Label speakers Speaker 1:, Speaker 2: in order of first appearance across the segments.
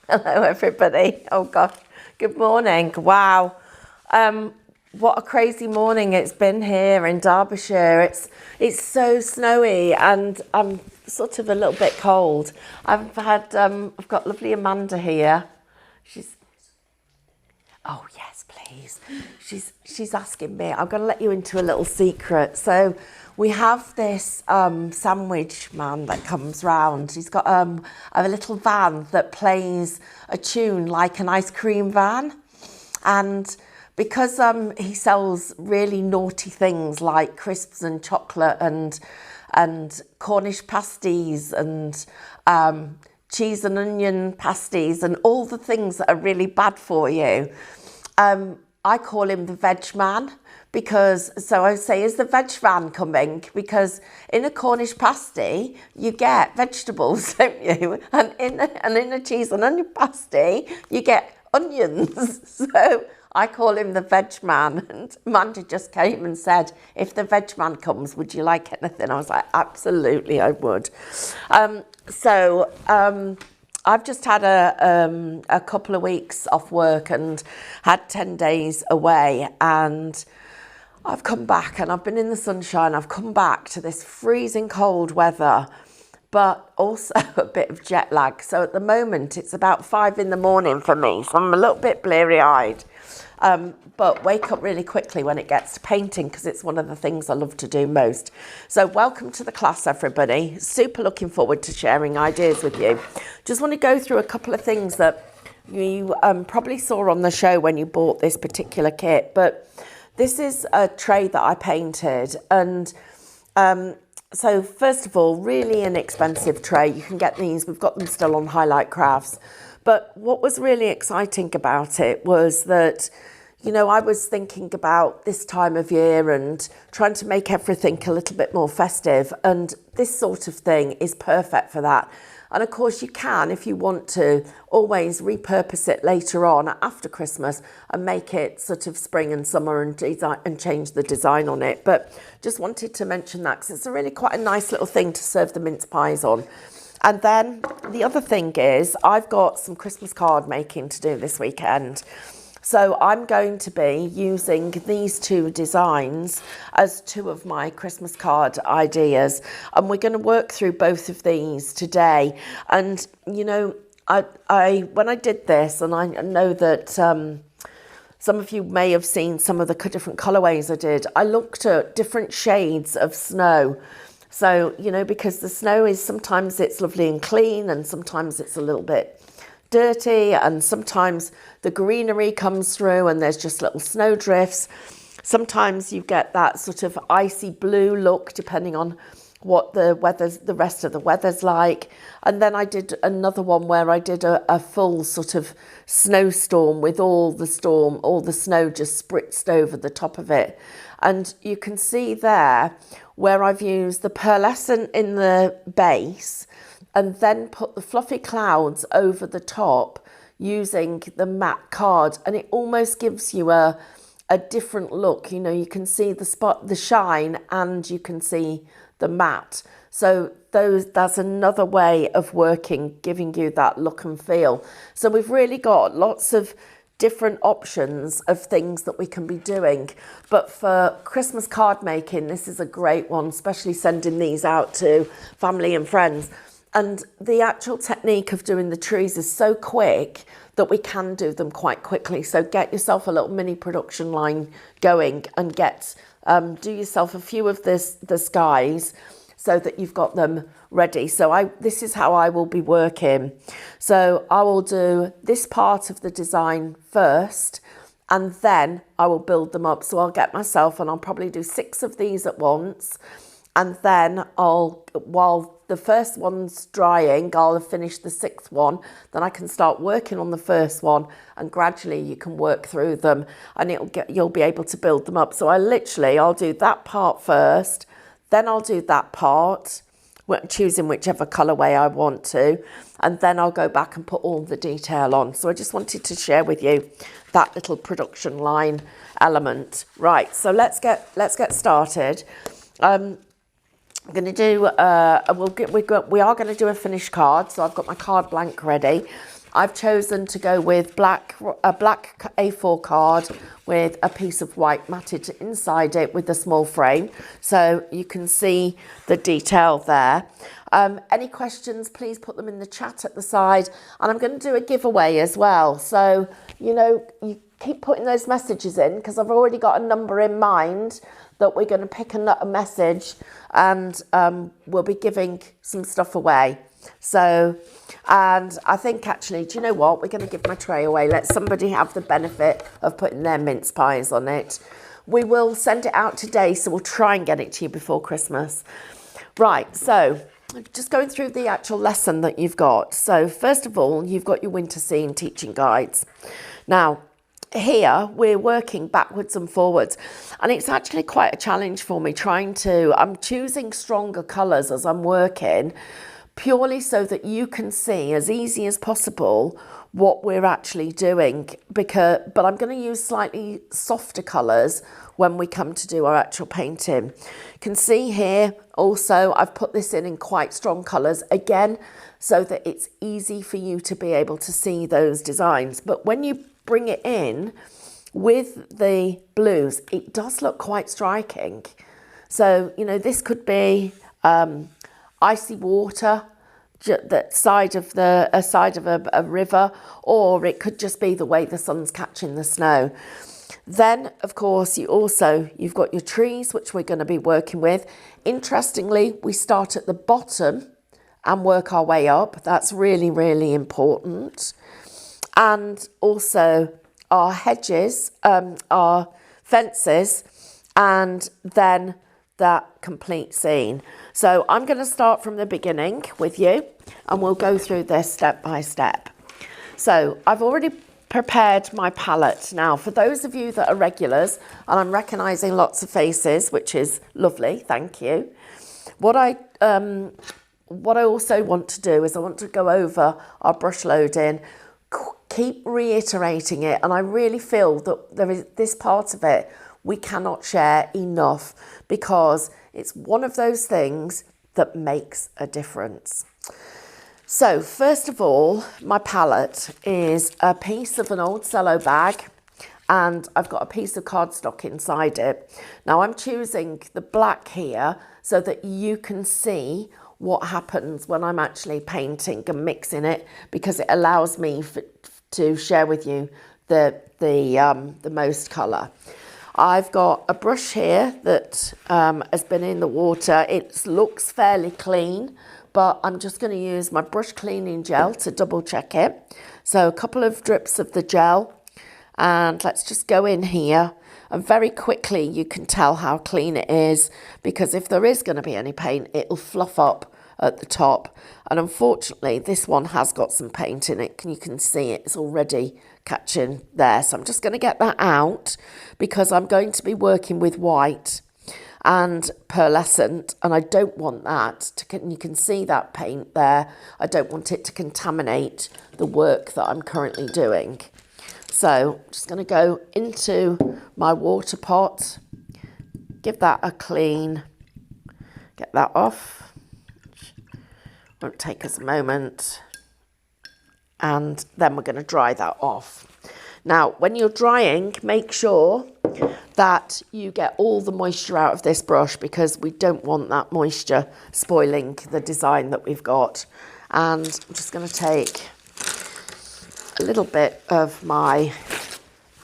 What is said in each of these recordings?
Speaker 1: Hello, everybody. Oh, gosh. Good morning. Wow. What a crazy morning it's been here in Derbyshire. It's so snowy and I'm sort of a little bit cold. I've got lovely Amanda here. Oh, yes, please. She's asking me. I'm going to let you into a little secret. So we have this sandwich man that comes round. He's got a little van that plays a tune like an ice cream van. And because he sells really naughty things like crisps and chocolate and Cornish pasties and cheese and onion pasties and all the things that are really bad for you. I call him the veg man so I say, is the veg van coming? Because in a Cornish pasty, you get vegetables, don't you? And in a cheese and onion pasty, you get onions. So I call him the veg man. And Amanda just came and said, if the veg man comes, would you like anything? I was like, absolutely, I would. I've just had a couple of weeks off work and had 10 days away, and I've come back and I've been in the sunshine. I've come back to this freezing cold weather, but also a bit of jet lag. So at the moment it's about 5 a.m. for me, so I'm a little bit bleary-eyed. But wake up really quickly when it gets to painting because it's one of the things I love to do most. So welcome to the class, everybody. Super looking forward to sharing ideas with you. Just want to go through a couple of things that you probably saw on the show when you bought this particular kit, but this is a tray that I painted, and so first of all, really inexpensive tray. You can get these, we've got them still on Highlight Crafts. But what was really exciting about it was that, you know, I was thinking about this time of year and trying to make everything a little bit more festive. And this sort of thing is perfect for that. And of course you can, if you want to, always repurpose it later on after Christmas and make it sort of spring and summer and change the design on it. But just wanted to mention that because it's a really quite a nice little thing to serve the mince pies on. And then the other thing is I've got some Christmas card making to do this weekend. So I'm going to be using these two designs as two of my Christmas card ideas. And we're going to work through both of these today. And, you know, when I did this, and I know that some of you may have seen some of the different colorways I did, I looked at different shades of snow. So, you know, because the snow is sometimes it's lovely and clean and sometimes it's a little bit dirty and sometimes the greenery comes through and there's just little snow drifts. Sometimes you get that sort of icy blue look depending on what the rest of the weather's like. And then I did another one where I did a full sort of snowstorm with all the snow just spritzed over the top of it. And you can see there where I've used the pearlescent in the base and then put the fluffy clouds over the top using the matte card, and it almost gives you a different look. You know, you can see the shine and you can see the matte. So that's another way of working, giving you that look and feel. So we've really got lots of different options of things that we can be doing. But for Christmas card making, this is a great one, especially sending these out to family and friends. And the actual technique of doing the trees is so quick that we can do them quite quickly. So get yourself a little mini production line going and do yourself a few of the skies so that you've got them ready. So this is how I will be working. So I will do this part of the design first and then I will build them up. So I'll get myself and I'll probably do 6 of these at once. And then while the first one's drying, I'll have finished the 6th one. Then I can start working on the first one and gradually you can work through them and you'll be able to build them up. So I'll do that part first, then I'll do that part, choosing whichever colourway I want to, and then I'll go back and put all the detail on. So I just wanted to share with you that little production line element. Right, so let's get started. I'm going to do, we are going to do a finished card. So I've got my card blank ready. I've chosen to go with a black A4 card with a piece of white matted inside it with a small frame, so you can see the detail there. Any questions, please put them in the chat at the side, and I'm going to do a giveaway as well. So, you know, you keep putting those messages in, because I've already got a number in mind that we're going to pick a message, and we'll be giving some stuff away. So, and I think actually, do you know what? We're going to give my tray away. Let somebody have the benefit of putting their mince pies on it. We will send it out today, so we'll try and get it to you before Christmas. Right, so just going through the actual lesson that you've got. So first of all, you've got your winter scene teaching guides. Now, here we're working backwards and forwards, and it's actually quite a challenge for me I'm choosing stronger colours as I'm working, purely so that you can see as easy as possible what we're actually doing, but I'm going to use slightly softer colours when we come to do our actual painting. You can see here also I've put this in quite strong colours again, so that it's easy for you to be able to see those designs. But when you bring it in with the blues, it does look quite striking. So, you know, this could be icy water, that side of a river, or it could just be the way the sun's catching the snow. Then, of course, you've got your trees, which we're going to be working with. Interestingly, we start at the bottom and work our way up. That's really, really important. And also our hedges, our fences, and then that complete scene. So I'm going to start from the beginning with you, and we'll go through this step by step. So I've already prepared my palette. Now, for those of you that are regulars, and I'm recognising lots of faces, which is lovely, thank you. What I also want to do is I want to go over our brush loading, keep reiterating it, and I really feel that there is this part of it we cannot share enough, because it's one of those things that makes a difference. So first of all, my palette is a piece of an old cello bag, and I've got a piece of cardstock inside it. Now I'm choosing the black here so that you can see what happens when I'm actually painting and mixing it, because it allows me to share with you the most colour. I've got a brush here that has been in the water. It looks fairly clean, but I'm just going to use my brush cleaning gel to double check it. So a couple of drips of the gel, and let's just go in here. And very quickly you can tell how clean it is, because if there is going to be any paint, it'll fluff up at the top. And unfortunately, this one has got some paint in it. You can see it's already catching there. So I'm just going to get that out, because I'm going to be working with white and pearlescent, and I don't want that you can see that paint there. I don't want it to contaminate the work that I'm currently doing. So I'm just going to go into my water pot, give that a clean, get that off. Won't take us a moment. And then we're going to dry that off. Now, when you're drying, make sure that you get all the moisture out of this brush, because we don't want that moisture spoiling the design that we've got. And I'm just going to take a little bit of my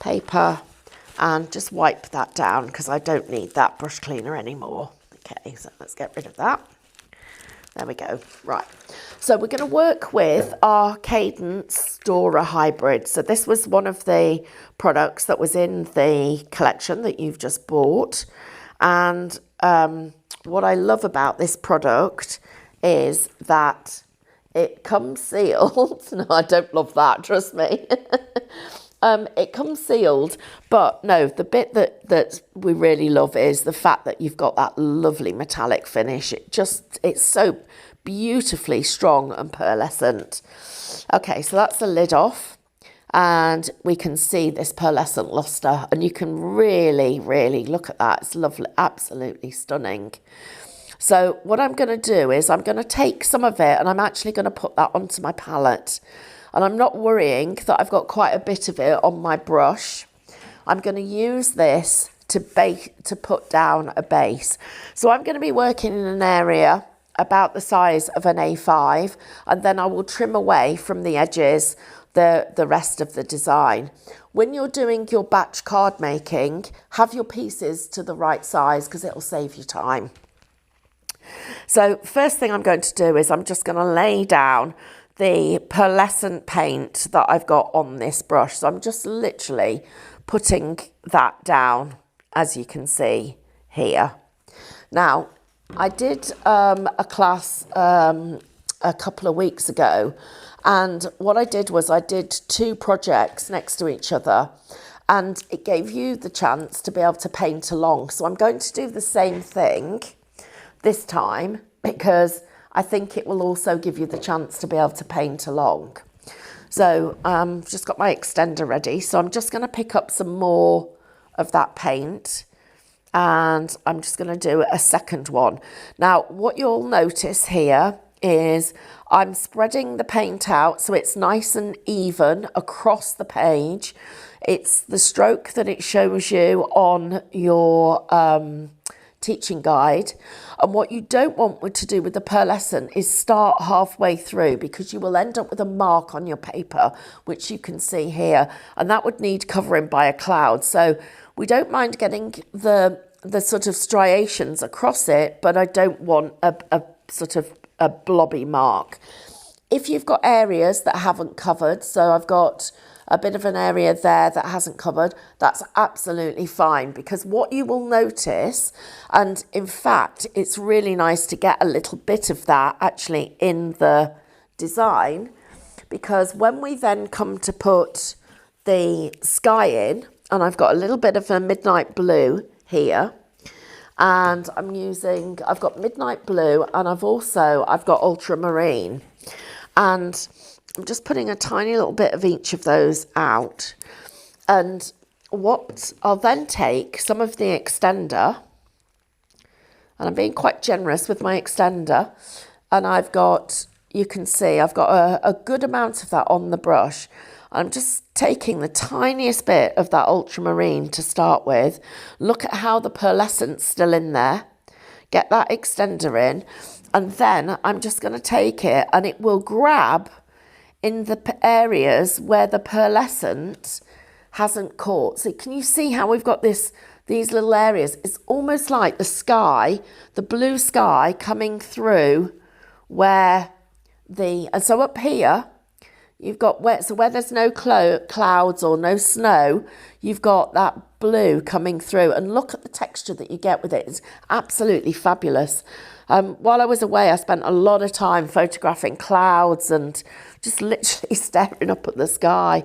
Speaker 1: paper and just wipe that down, because I don't need that brush cleaner anymore. Okay, so let's get rid of that. There we go. Right. So we're going to work with our Cadence Dora Hybrid. So this was one of the products that was in the collection that you've just bought. And what I love about this product is that it comes sealed. No, I don't love that, trust me. It comes sealed, but no, the bit that we really love is the fact that you've got that lovely metallic finish. It's so beautifully strong and pearlescent. Okay, so that's the lid off, and we can see this pearlescent luster, and you can really, really look at that. It's lovely, absolutely stunning. So what I'm going to do is I'm going to take some of it, and I'm actually going to put that onto my palette. and I'm not worrying that I've got quite a bit of it on my brush. I'm going to use this to put down a base. So I'm going to be working in an area about the size of an A5, and then I will trim away from the edges the rest of the design. When you're doing your batch card making, have your pieces to the right size because it'll save you time. So first thing I'm going to do is I'm just going to lay down the pearlescent paint that I've got on this brush. So I'm just literally putting that down, as you can see here. Now, I did a class a couple of weeks ago, and what I did was I did 2 projects next to each other, and it gave you the chance to be able to paint along. So I'm going to do the same thing this time because I think it will also give you the chance to be able to paint along. So just got my extender ready. So I'm just going to pick up some more of that paint, and I'm just going to do a second one. Now, what you'll notice here is I'm spreading the paint out so it's nice and even across the page. It's the stroke that it shows you on your teaching guide. And what you don't want to do with the pearlescent is start halfway through, because you will end up with a mark on your paper, which you can see here, and that would need covering by a cloud. So we don't mind getting the sort of striations across it, but I don't want a sort of a blobby mark. If you've got areas that haven't covered, so I've got a bit of an area there that hasn't covered, that's absolutely fine, because what you will notice, and in fact it's really nice to get a little bit of that actually in the design, because when we then come to put the sky in, and I've got a little bit of a midnight blue here, and I've got midnight blue, and I've got ultramarine, and I'm just putting a tiny little bit of each of those out. And what I'll then take some of the extender, and I'm being quite generous with my extender, and you can see I've got a good amount of that on the brush. I'm just taking the tiniest bit of that ultramarine to start with. Look at how the pearlescent's still in there. Get that extender in, and then I'm just going to take it, and it will grab in the areas where the pearlescent hasn't caught. So can you see how we've got these little areas? It's almost like the sky, the blue sky coming through and so up here, you've got where there's no clouds or no snow, you've got that blue coming through, and look at the texture that you get with it. It's absolutely fabulous. While I was away, I spent a lot of time photographing clouds and just literally staring up at the sky.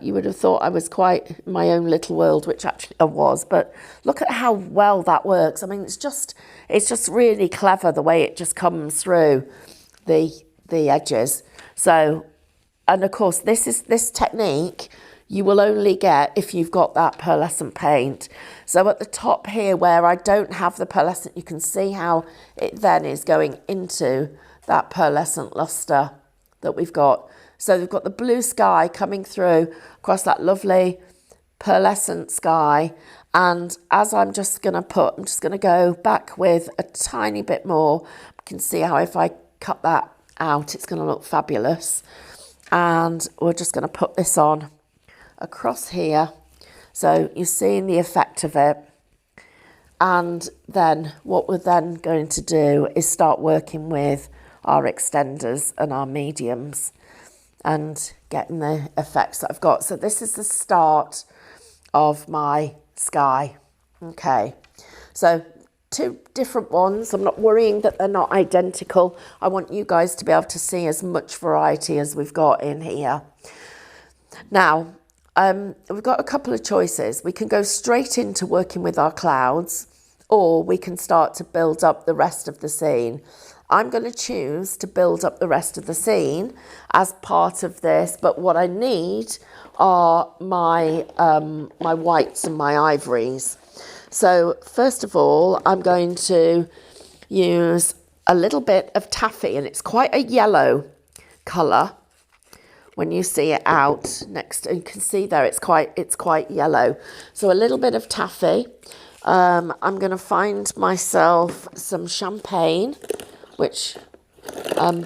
Speaker 1: You would have thought I was quite in my own little world, which actually I was, but look at how well that works. I mean, it's just really clever the way it just comes through the edges. So, and of course, this technique you will only get if you've got that pearlescent paint. So at the top here where I don't have the pearlescent, you can see how it then is going into that pearlescent luster that we've got. So we've got the blue sky coming through across that lovely pearlescent sky. And as I'm just going to go back with a tiny bit more. You can see how if I cut that out, it's going to look fabulous. And we're just going to put this on across here, so you're seeing the effect of it. And then what we're then going to do is start working with our extenders and our mediums and getting the effects that I've got. So this is the start of my sky. Okay, so 2 different ones. I'm not worrying that they're not identical. I want you guys to be able to see as much variety as we've got in here. Now, we've got a couple of choices. We can go straight into working with our clouds, or we can start to build up the rest of the scene. I'm going to choose to build up the rest of the scene as part of this, but what I need are my whites and my ivories. So first of all, I'm going to use a little bit of taffy, and it's quite a yellow colour, when you see it out next. You can see there it's quite yellow. So a little bit of taffy. I'm going to find myself some champagne, which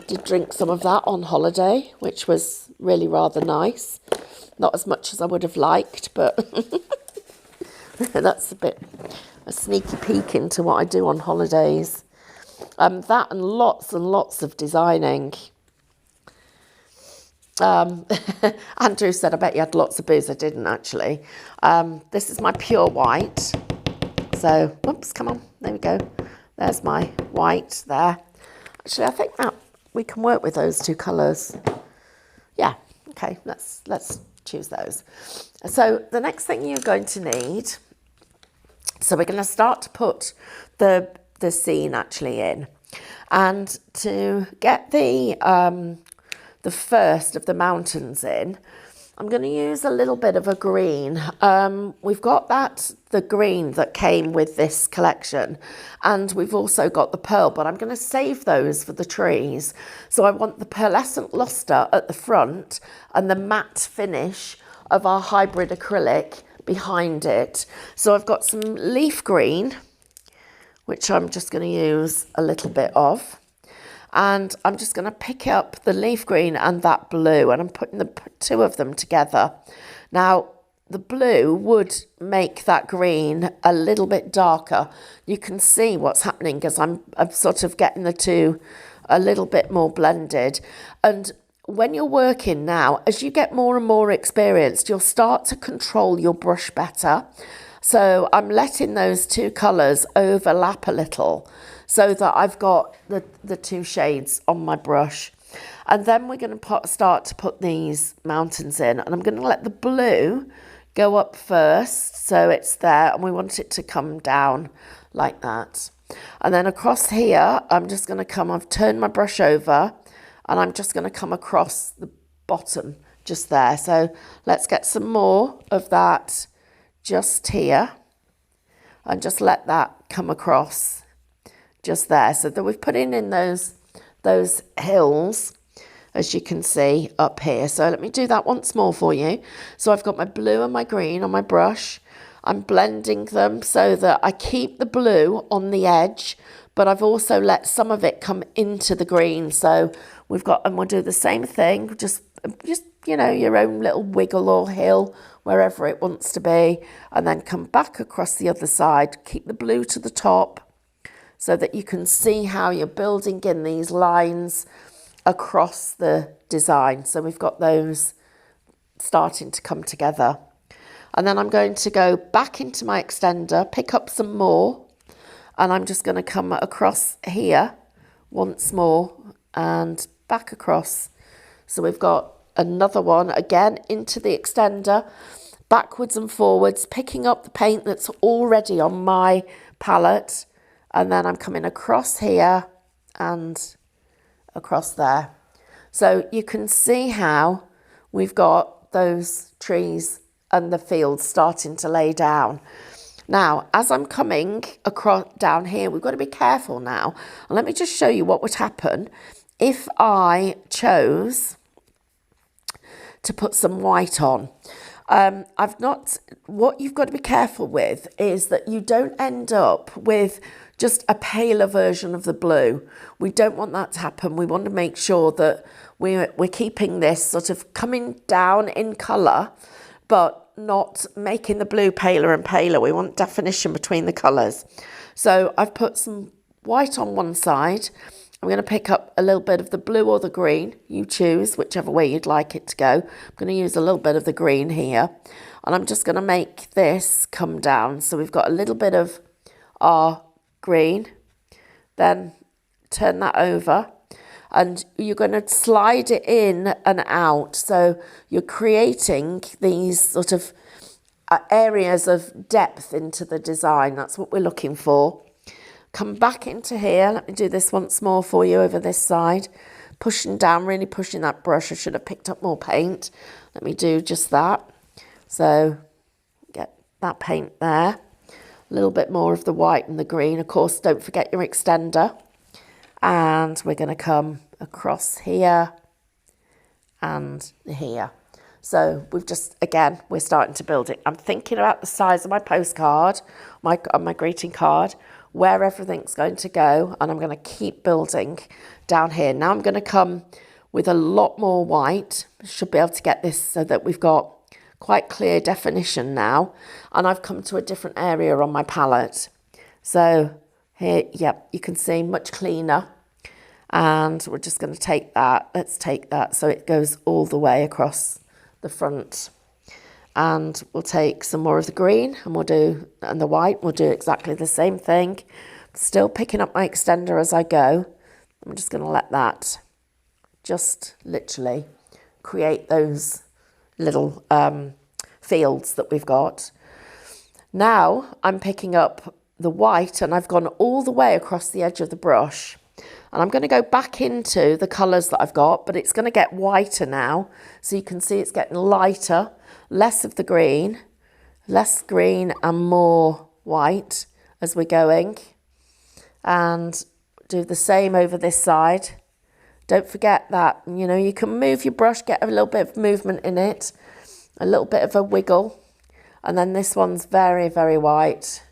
Speaker 1: did drink some of that on holiday, which was really rather nice. Not as much as I would have liked, but that's a sneaky peek into what I do on holidays. That and lots of designing. Andrew said, I bet you had lots of booze. I didn't actually. This is my pure white. So, oops, come on. There we go. There's my white there. Actually, I think that we can work with those two colours. Yeah, okay, let's choose those. So the next thing you're going to need, so we're going to start to put the scene actually in. And to get the first of the mountains in, I'm going to use a little bit of a green. We've got the green that came with this collection, and we've also got the pearl, but I'm going to save those for the trees. So I want the pearlescent luster at the front and the matte finish of our hybrid acrylic behind it. So I've got some leaf green, which I'm just going to use a little bit of. And I'm just going to pick up the leaf green and that blue, and I'm putting the two of them together. Now, the blue would make that green a little bit darker. You can see what's happening because I'm sort of getting the two a little bit more blended. And when you're working now, as you get more and more experienced, you'll start to control your brush better. So I'm letting those two colours overlap a little so that I've got the two shades on my brush. And then we're going to start to put these mountains in. And I'm going to let the blue go up first, so it's there. And we want it to come down like that. And then across here, I'm just going to come, I've turned my brush over, and I'm just going to come across the bottom just there. So let's get some more of that just here. And just let that come across just there, so that we've put in those hills, as you can see up here. So let me do that once more for you. So I've got my blue and my green on my brush. I'm blending them so that I keep the blue on the edge, but I've also let some of it come into the green. So we've got, and we'll do the same thing, just you know, your own little wiggle or hill wherever it wants to be, and then come back across the other side, keep the blue to the top, so that you can see how you're building in these lines across the design. So we've got those starting to come together. And then I'm going to go back into my extender, pick up some more, and I'm just going to come across here once more and back across. So we've got another one again into the extender, backwards and forwards, picking up the paint that's already on my palette. And then I'm coming across here and across there. So you can see how we've got those trees and the fields starting to lay down. Now, as I'm coming across down here, we've got to be careful now. And let me just show you what would happen if I chose to put some white on. What you've got to be careful with is that you don't end up with just a paler version of the blue. We don't want that to happen. We want to make sure that we're keeping this sort of coming down in colour, but not making the blue paler and paler. We want definition between the colours. So I've put some white on one side. I'm going to pick up a little bit of the blue or the green. You choose whichever way you'd like it to go. I'm going to use a little bit of the green here. And I'm just going to make this come down. So we've got a little bit of our green. Then turn that over. And you're going to slide it in and out. So you're creating these sort of areas of depth into the design. That's what we're looking for. Come back into here. Let me do this once more for you over this side. Pushing down, really pushing that brush. I should have picked up more paint. Let me do just that. So get that paint there. A little bit more of the white and the green. Of course, don't forget your extender. And we're going to come across here and here. So we've just, again, we're starting to build it. I'm thinking about the size of my postcard, my greeting card, where everything's going to go, and I'm going to keep building down here. Now I'm going to come with a lot more white. Should be able to get this so that we've got quite clear definition now. And I've come to a different area on my palette. So here, yep, you can see much cleaner. And we're just going to take that. Let's take that so it goes all the way across the front. And we'll take some more of the green and the white. We'll do exactly the same thing. Still picking up my extender as I go. I'm just going to let that just literally create those little fields that we've got. Now I'm picking up the white and I've gone all the way across the edge of the brush. And I'm going to go back into the colours that I've got, but it's going to get whiter now. So you can see it's getting lighter, less of the green, less green and more white as we're going. And do the same over this side. Don't forget that, you know, you can move your brush, get a little bit of movement in it, a little bit of a wiggle. And then this one's very, very white.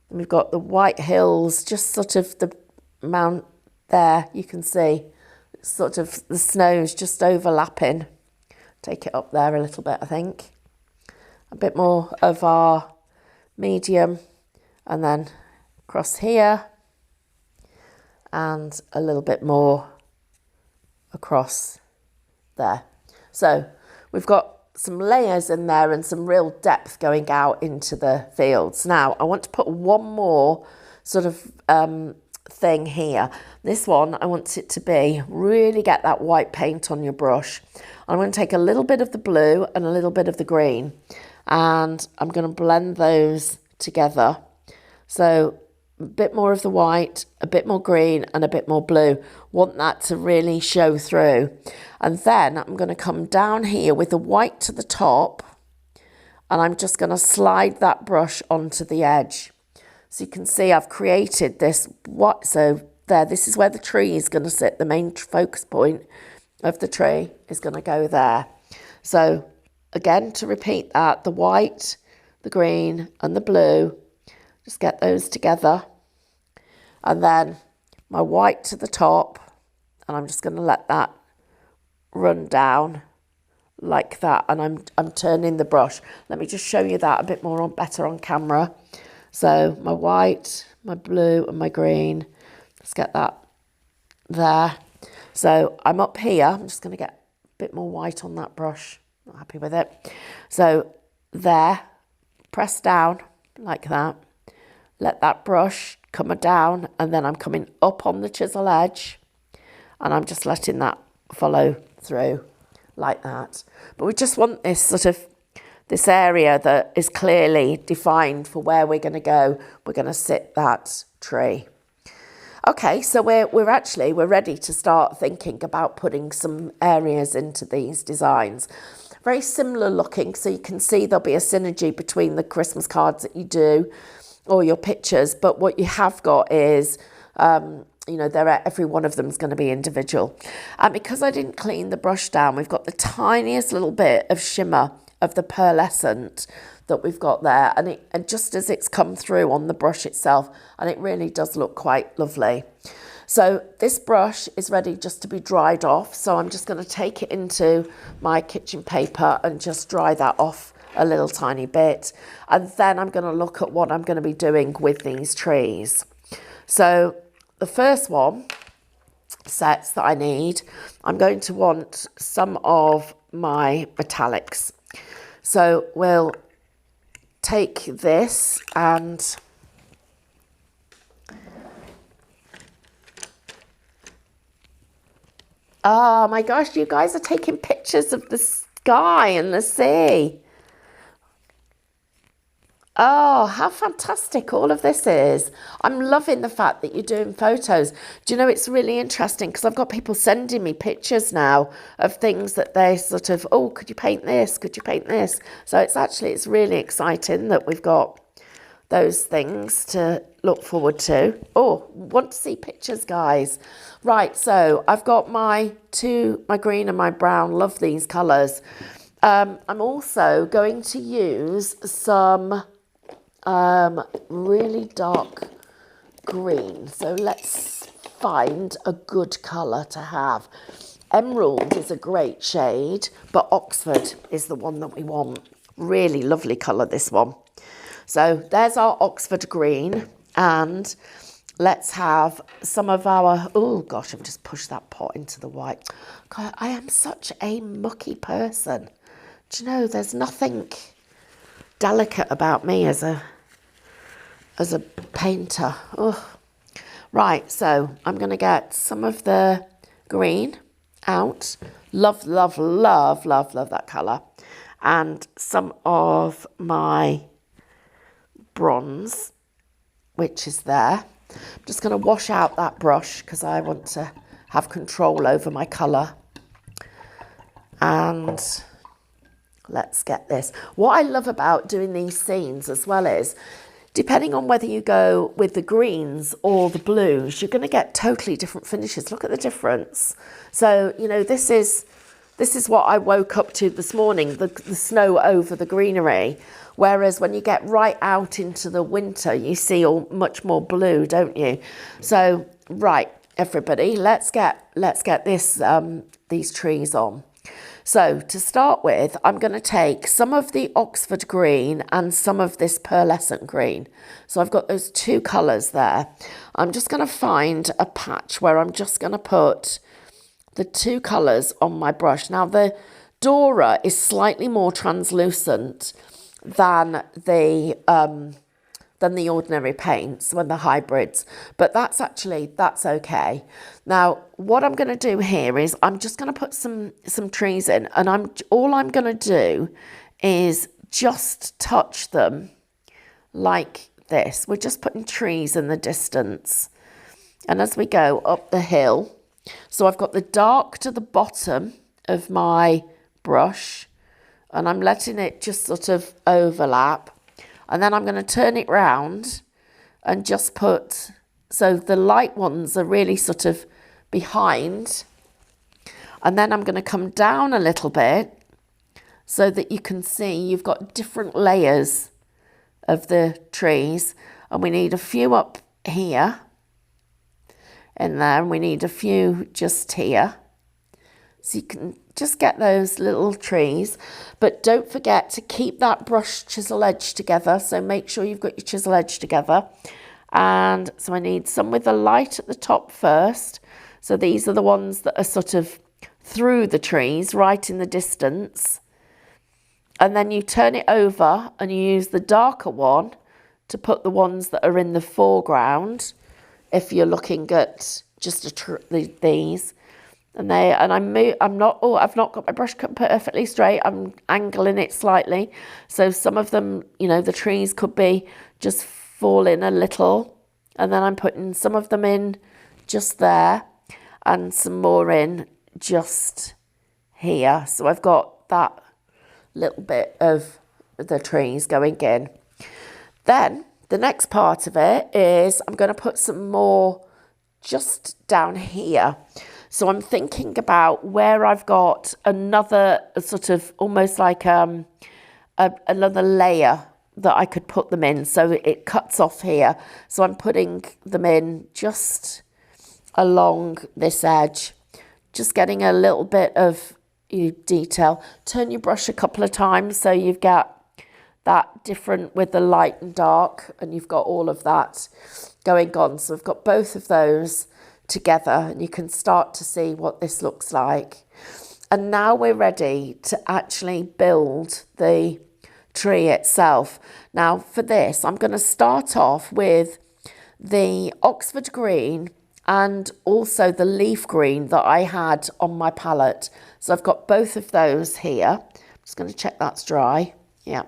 Speaker 1: And we've got the white hills, just sort of the mount there, you can see sort of the snow's just overlapping. Take it up there a little bit, I think. A bit more of our medium and then across here and a little bit more across there. So we've got some layers in there and some real depth going out into the fields. Now I want to put one more sort of thing here. This one, I want it to be, really get that white paint on your brush. I'm going to take a little bit of the blue and a little bit of the green and I'm going to blend those together. So a bit more of the white, a bit more green and a bit more blue. Want that to really show through. And then I'm going to come down here with the white to the top and I'm just going to slide that brush onto the edge. So you can see I've created this, so there, this is where the tree is going to sit. The main focus point of the tree is going to go there. So again, to repeat that, the white, the green and the blue, just get those together. And then my white to the top, and I'm just going to let that run down like that. And I'm turning the brush. Let me just show you that a bit more better on camera. So my white, my blue and my green, let's get that there. So I'm up here, I'm just going to get a bit more white on that brush, not happy with it. So there, press down like that, let that brush come down and then I'm coming up on the chisel edge and I'm just letting that follow through like that. But we just want this sort of this area that is clearly defined for where we're going to go. We're going to sit that tree. Okay, so we're ready to start thinking about putting some areas into these designs. Very similar looking, so you can see there'll be a synergy between the Christmas cards that you do or your pictures, but what you have got is you know, every one of them is going to be individual. And because I didn't clean the brush down, we've got the tiniest little bit of shimmer of the pearlescent that we've got there, and just as it's come through on the brush itself, and it really does look quite lovely. So this brush is ready just to be dried off, so I'm just going to take it into my kitchen paper and just dry that off a little tiny bit, and then I'm going to look at what I'm going to be doing with these trees. So the first one sets that I need, I'm going to want some of my metallics. So we'll take this and oh my gosh, you guys are taking pictures of the sky and the sea. Oh, how fantastic all of this is. I'm loving the fact that you're doing photos. Do you know, it's really interesting because I've got people sending me pictures now of things that they sort of, oh, could you paint this? Could you paint this? So it's really exciting that we've got those things to look forward to. Oh, want to see pictures, guys? Right, so I've got my green and my brown. Love these colours. I'm also going to use some really dark green. So let's find a good colour to have. Emerald is a great shade, but Oxford is the one that we want. Really lovely colour, this one. So there's our Oxford green, and let's have some of our, oh gosh, I've just pushed that pot into the white. God, I am such a mucky person. Do you know, there's nothing delicate about me as a painter. Oh. Right, so I'm going to get some of the green out. Love, love, love, love, love that colour. And some of my bronze, which is there. I'm just going to wash out that brush because I want to have control over my colour. And let's get this. What I love about doing these scenes as well is, depending on whether you go with the greens or the blues, you're going to get totally different finishes. Look at the difference. So, you know, this is what I woke up to this morning, the snow over the greenery. Whereas when you get right out into the winter, you see much more blue, don't you? So, right, everybody, let's get this these trees on. So to start with, I'm going to take some of the Oxford green and some of this pearlescent green. So I've got those two colours there. I'm just going to find a patch where I'm just going to put the two colours on my brush. Now the Dora is slightly more translucent than the ordinary paints, when the hybrids, but that's okay. Now what I'm going to do here is I'm just going to put some trees in, and all I'm going to do is just touch them like this. We're just putting trees in the distance, and as we go up the hill, so I've got the dark to the bottom of my brush, and I'm letting it just sort of overlap. And then I'm going to turn it round and just put, so the light ones are really sort of behind. And then I'm going to come down a little bit so that you can see you've got different layers of the trees. And we need a few up here in there, and we need a few just here. So you can just get those little trees, but don't forget to keep that brush chisel edge together. So make sure you've got your chisel edge together. And so I need some with the light at the top first. So these are the ones that are sort of through the trees, right in the distance. And then you turn it over and you use the darker one to put the ones that are in the foreground, if you're looking at just these. I've not got my brush cut perfectly straight. I'm angling it slightly. So some of them, you know, the trees could be just fall in a little. And then I'm putting some of them in just there and some more in just here. So I've got that little bit of the trees going in. Then the next part of it is I'm going to put some more just down here. So I'm thinking about where I've got another sort of almost like another layer that I could put them in. So it cuts off here. So I'm putting them in just along this edge, just getting a little bit of detail. Turn your brush a couple of times so you've got that different with the light and dark, and you've got all of that going on. So I've got both of those together, and you can start to see what this looks like. And now we're ready to actually build the tree itself. Now for this, I'm going to start off with the Oxford green and also the leaf green that I had on my palette. So I've got both of those here. I'm just going to check that's dry. Yeah.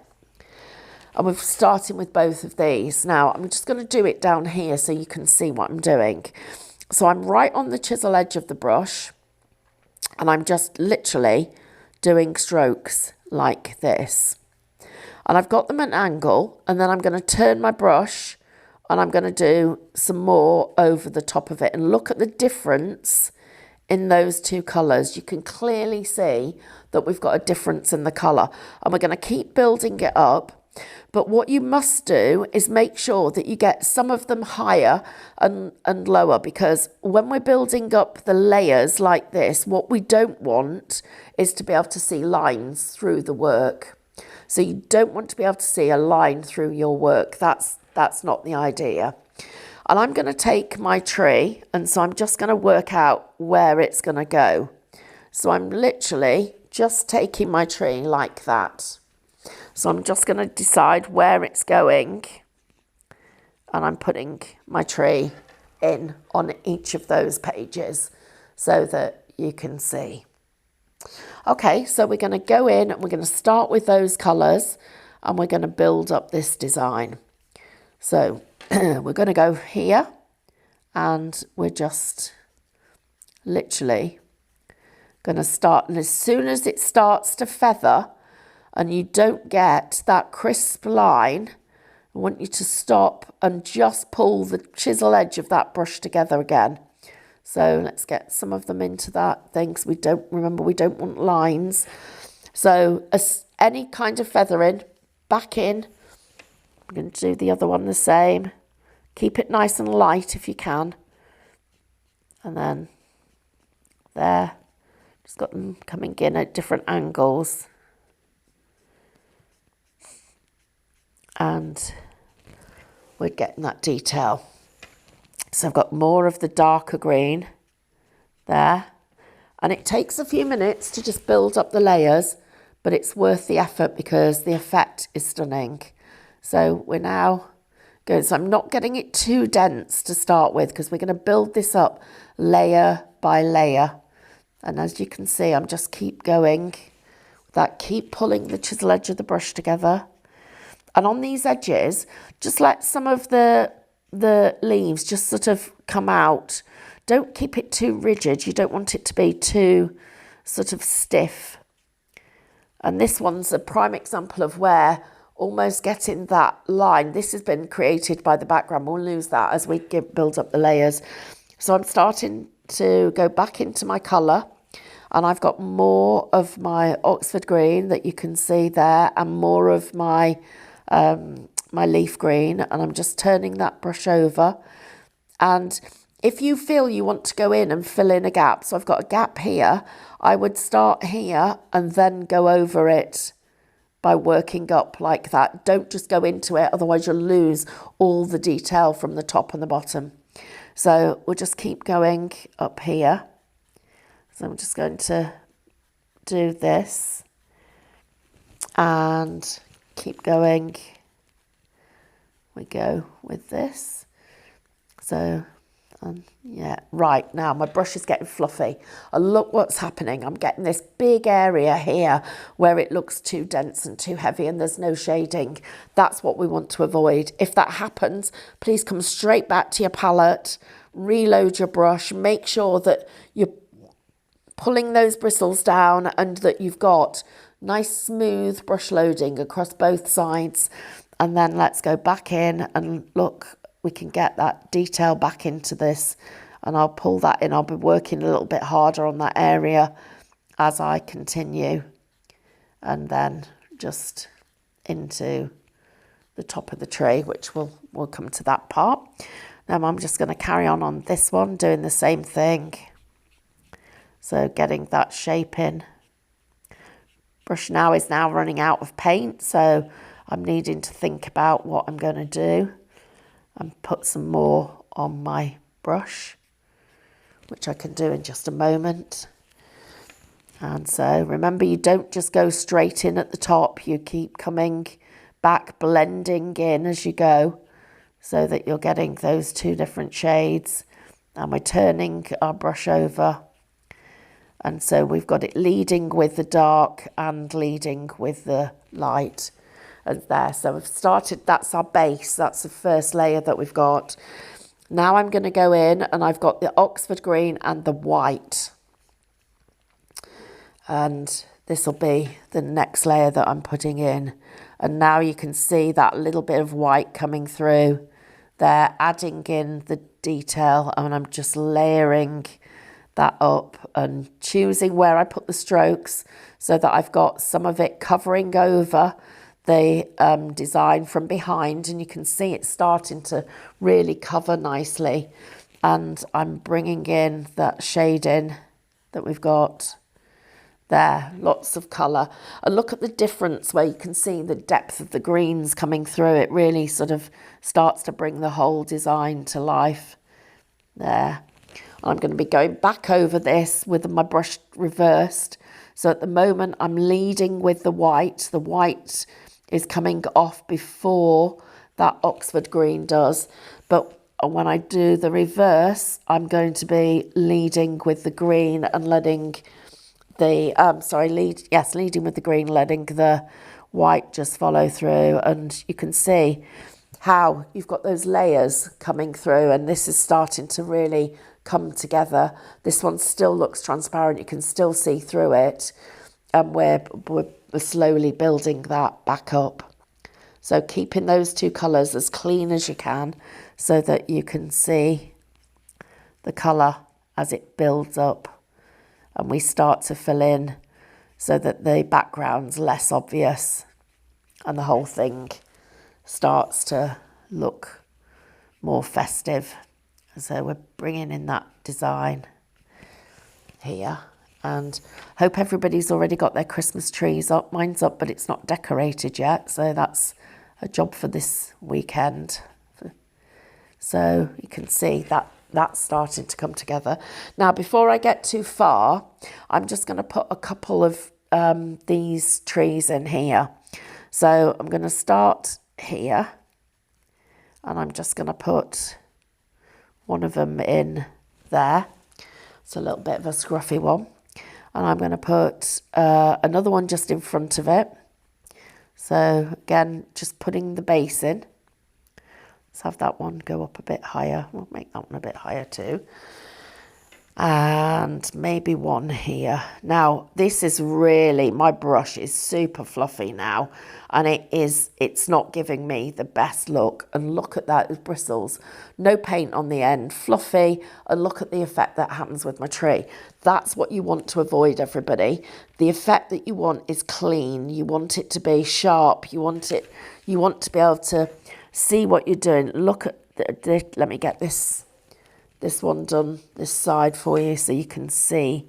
Speaker 1: And we're starting with both of these. Now I'm just going to do it down here so you can see what I'm doing. So I'm right on the chisel edge of the brush, and I'm just literally doing strokes like this. And I've got them at an angle, and then I'm going to turn my brush and I'm going to do some more over the top of it. And look at the difference in those two colours. You can clearly see that we've got a difference in the colour. And we're going to keep building it up. But what you must do is make sure that you get some of them higher and lower, because when we're building up the layers like this, what we don't want is to be able to see lines through the work. So you don't want to be able to see a line through your work. That's not the idea. And I'm going to take my tree, and so I'm just going to work out where it's going to go. So I'm literally just taking my tree like that. So I'm just going to decide where it's going, and I'm putting my tree in on each of those pages so that you can see. Okay, so we're going to go in and we're going to start with those colours, and we're going to build up this design. So we're going to go here, and we're just literally going to start. And as soon as it starts to feather and you don't get that crisp line, I want you to stop and just pull the chisel edge of that brush together again. So let's get some of them into that thing, because we don't want lines. So as any kind of feathering, back in. I'm going to do the other one the same. Keep it nice and light if you can. And then there, just got them coming in at different angles. And we're getting that detail. So I've got more of the darker green there. And it takes a few minutes to just build up the layers, but it's worth the effort because the effect is stunning. So we're now going, so I'm not getting it too dense to start with, because we're going to build this up layer by layer. And as you can see, I'm just keep going. Keep pulling the chisel edge of the brush together. And on these edges, just let some of the leaves just sort of come out. Don't keep it too rigid. You don't want it to be too sort of stiff. And this one's a prime example of where almost getting that line. This has been created by the background. We'll lose that as we build up the layers. So I'm starting to go back into my colour, and I've got more of my Oxford green that you can see there, and more of my my leaf green, and I'm just turning that brush over. And if you feel you want to go in and fill in a gap, so I've got a gap here, I would start here and then go over it by working up like that. Don't just go into it, otherwise you'll lose all the detail from the top and the bottom. So we'll just keep going up here. So I'm just going to do this and keep going. We go with this. So yeah, right, now my brush is getting fluffy. And look what's happening. I'm getting this big area here where it looks too dense and too heavy and there's no shading. That's what we want to avoid. If that happens, please come straight back to your palette, reload your brush, make sure that you're pulling those bristles down and that you've got nice smooth brush loading across both sides. And then let's go back in and look, we can get that detail back into this, and I'll pull that in. I'll be working a little bit harder on that area as I continue, and then just into the top of the tree, which we'll come to that part. Now I'm just going to carry on this one, doing the same thing. So getting that shape in. Brush now is running out of paint, so I'm needing to think about what I'm going to do and put some more on my brush, which I can do in just a moment. And so remember, you don't just go straight in at the top, you keep coming back, blending in as you go, so that you're getting those two different shades. And we're turning our brush over, and so we've got it leading with the dark and leading with the light. And there, so we've started, that's our base, that's the first layer that we've got. Now I'm going to go in, and I've got the Oxford green and the white, and this will be the next layer that I'm putting in. And now you can see that little bit of white coming through there, adding in the detail, and I'm just layering that up and choosing where I put the strokes so that I've got some of it covering over the design from behind, and you can see it's starting to really cover nicely. And I'm bringing in that shading that we've got there, lots of colour. And look at the difference where you can see the depth of the greens coming through. It really sort of starts to bring the whole design to life there. I'm going to be going back over this with my brush reversed. So at the moment I'm leading with the white. The white is coming off before that Oxford green does. But when I do the reverse, I'm going to be leading with the green and letting the, leading with the green, letting the white just follow through. And you can see how you've got those layers coming through, and this is starting to really come together. This one still looks transparent, you can still see through it, and we're slowly building that back up. So keeping those two colours as clean as you can so that you can see the colour as it builds up, and we start to fill in so that the background's less obvious and the whole thing starts to look more festive. So we're bringing in that design here, and hope everybody's already got their Christmas trees up. Mine's up, but it's not decorated yet, so that's a job for this weekend. So you can see that that's starting to come together. Now, before I get too far, I'm just going to put a couple of these trees in here. So I'm going to start here, and I'm just going to put one of them in there. It's a little bit of a scruffy one. And I'm going to put another one just in front of it. So again, just putting the base in. Let's have that one go up a bit higher. We'll make that one a bit higher too. And maybe one here. Now, this is really, my brush is super fluffy now, and it's not giving me the best look. And look at that, those bristles. No paint on the end, fluffy, and look at the effect that happens with my tree. That's what you want to avoid, everybody. The effect that you want is clean. You want it to be sharp. You want to be able to see what you're doing. Look at let me get this one done this side for you so you can see.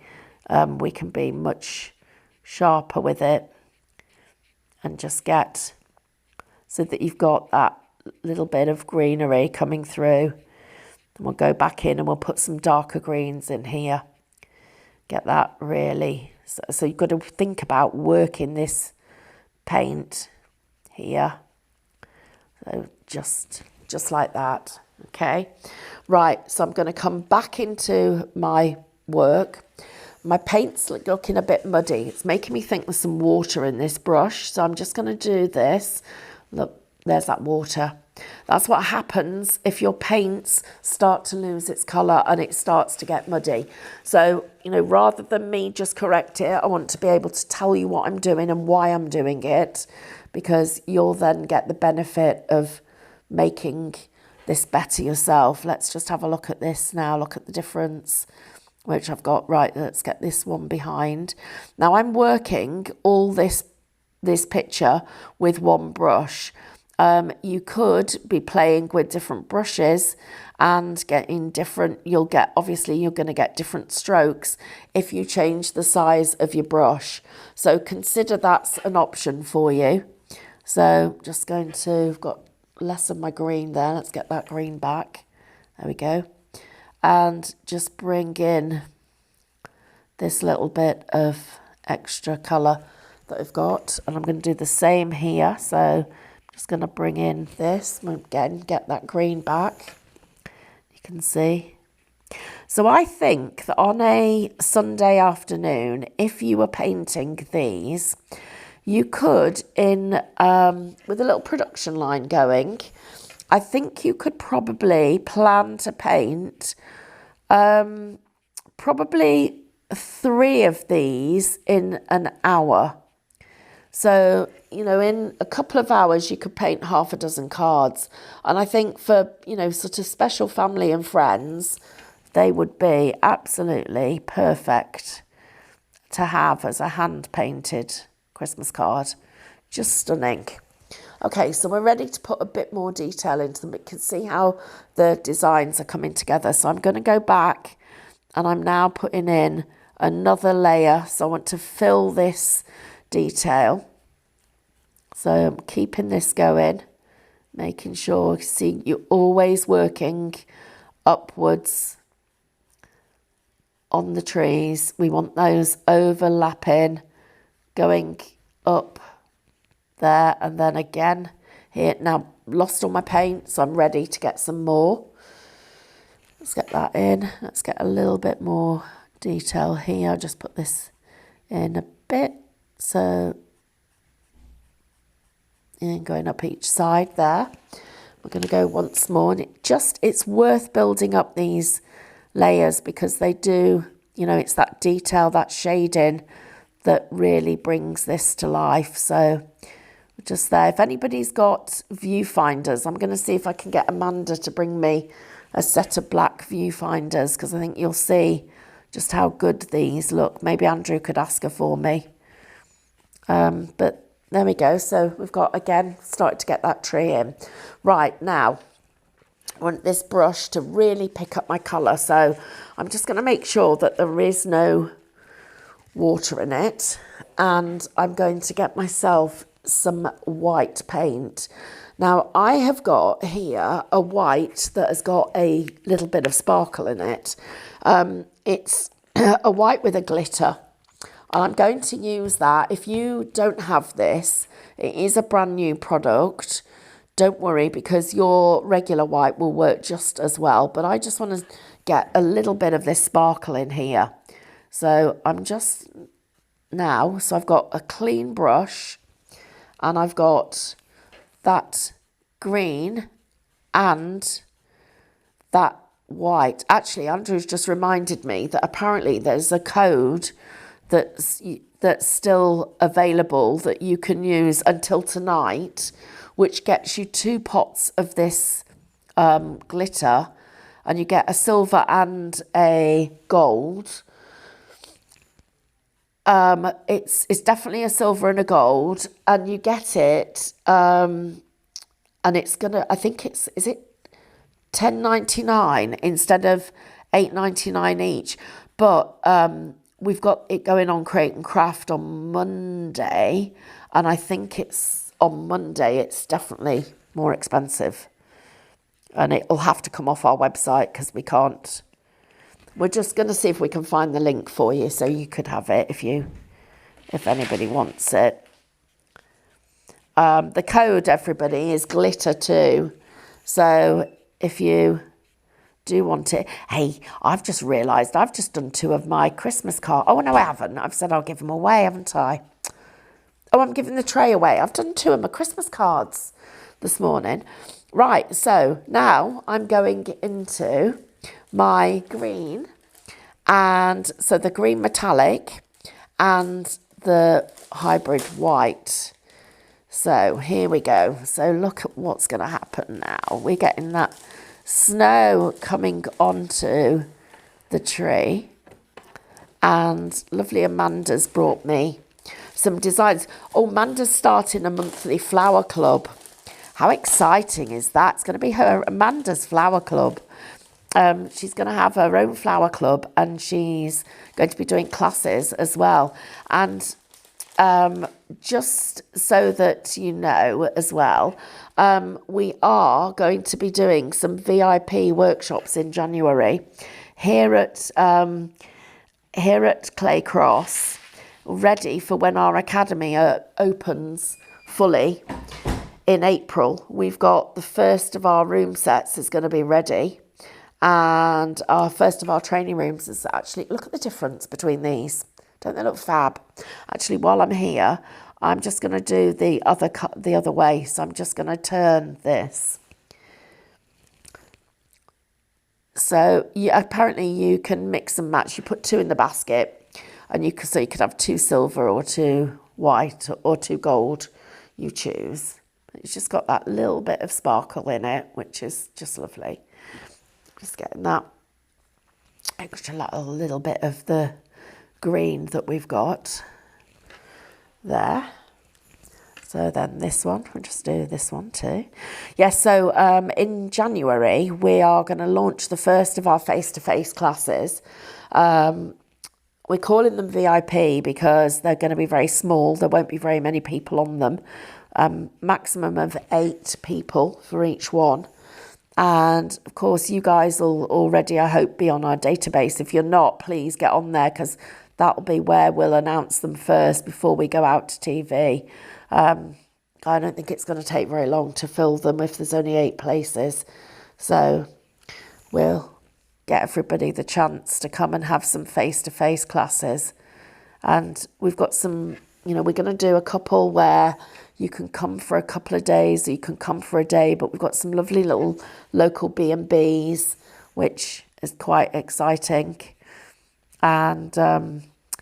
Speaker 1: We can be much sharper with it and just get so that you've got that little bit of greenery coming through. And we'll go back in and we'll put some darker greens in here. Get that really, so you've got to think about working this paint here. So just like that. Okay, right, so I'm going to come back into my work. My paint's looking a bit muddy. It's making me think there's some water in this brush, so I'm just going to do this. Look, there's that water. That's what happens if your paints start to lose its colour and it starts to get muddy. So, you know, rather than me just correct it, I want to be able to tell you what I'm doing and why I'm doing it, because you'll then get the benefit of making this better yourself. Let's just have a look at this now. Look at the difference, which I've got. Right, let's get this one behind. Now I'm working all this picture with one brush. You could be playing with different brushes and getting different, obviously you're going to get different strokes if you change the size of your brush. So consider that's an option for you. So just going to, I've got less of my green there. Let's get that green back. There we go. And just bring in this little bit of extra colour that I've got. And I'm going to do the same here. So I'm just going to bring in this. Again, get that green back. You can see. So I think that on a Sunday afternoon, if you were painting these, you could, with a little production line going, I think you could probably plan to paint probably 3 of these in an hour. So, you know, in a couple of hours, you could paint half a dozen cards. And I think for, you know, sort of special family and friends, they would be absolutely perfect to have as a hand-painted Christmas card. Just stunning. Okay, so we're ready to put a bit more detail into them. You can see how the designs are coming together. So I'm going to go back and I'm now putting in another layer. So I want to fill this detail. So I'm keeping this going, making sure, see, you're always working upwards on the trees. We want those overlapping, going up there and then again here. Now, lost all my paint, so I'm ready to get some more. Let's get that in. Let's get a little bit more detail here. I'll just put this in a bit. So, and going up each side there. We're going to go once more. And it's worth building up these layers because they do, you know, it's that detail, that shading that really brings this to life. So just there. If anybody's got viewfinders, I'm going to see if I can get Amanda to bring me a set of black viewfinders because I think you'll see just how good these look. Maybe Andrew could ask her for me. But there we go. So we've got, again, started to get that tree in. Right, now, I want this brush to really pick up my colour. So I'm just going to make sure that there is no water in it. And I'm going to get myself some white paint. Now, I have got here a white that has got a little bit of sparkle in it. It's a white with a glitter. And I'm going to use that. If you don't have this, it is a brand new product. Don't worry, because your regular white will work just as well. But I just want to get a little bit of this sparkle in here. So I'm just now, so I've got a clean brush and I've got that green and that white. Actually, Andrew's just reminded me that apparently there's a code that's still available that you can use until tonight, which gets you 2 pots of this glitter, and you get a silver and a gold. It's definitely a silver and a gold, and you get it, and it's gonna, I think is it $10.99 instead of $8.99 each, but we've got it going on Create and Craft on Monday, and I think it's on Monday it's definitely more expensive, and it'll have to come off our website because we can't. We're just going to see if we can find the link for you so you could have it if anybody wants it. The code, everybody, is glitter2. So if you do want it. Hey, I've just realised I've just done 2 of my Christmas cards. Oh, no, I haven't. I've said I'll give them away, haven't I? Oh, I'm giving the tray away. I've done 2 of my Christmas cards this morning. Right, so now I'm going into my green, and so the green metallic and the hybrid white. So here we go. So look at what's going to happen now. We're getting that snow coming onto the tree, and lovely Amanda's brought me some designs. Oh, Amanda's starting a monthly flower club. How exciting is that? It's going to be her Amanda's flower club. She's going to have her own flower club, and she's going to be doing classes as well. And just so that you know as well, we are going to be doing some VIP workshops in January here at Clay Cross, ready for when our academy opens fully in April. We've got the first of our room sets is going to be ready, and our first of our training rooms is actually, look at the difference between these. Don't they look fab? Actually, while I'm here, I'm just going to do the other way. So I'm just going to turn this. So apparently you can mix and match. You put 2 in the basket, and so you could have 2 silver or 2 white or to gold, you choose. It's just got that little bit of sparkle in it, which is just lovely. Just getting that extra little bit of the green that we've got there. So then this one, we'll just do this one too. Yes, so in January, we are going to launch the first of our face-to-face classes. We're calling them VIP because they're going to be very small. There won't be very many people on them. Maximum of 8 people for each one. And of course, you guys will already, I hope, be on our database. If you're not, please get on there, because that'll be where we'll announce them first before we go out to TV. I don't think it's going to take very long to fill them if there's only 8 places. So we'll get everybody the chance to come and have some face-to-face classes. And we've got some, we're going to do a couple where you can come for a couple of days, or you can come for a day, but we've got some lovely little local B&Bs, which is quite exciting. And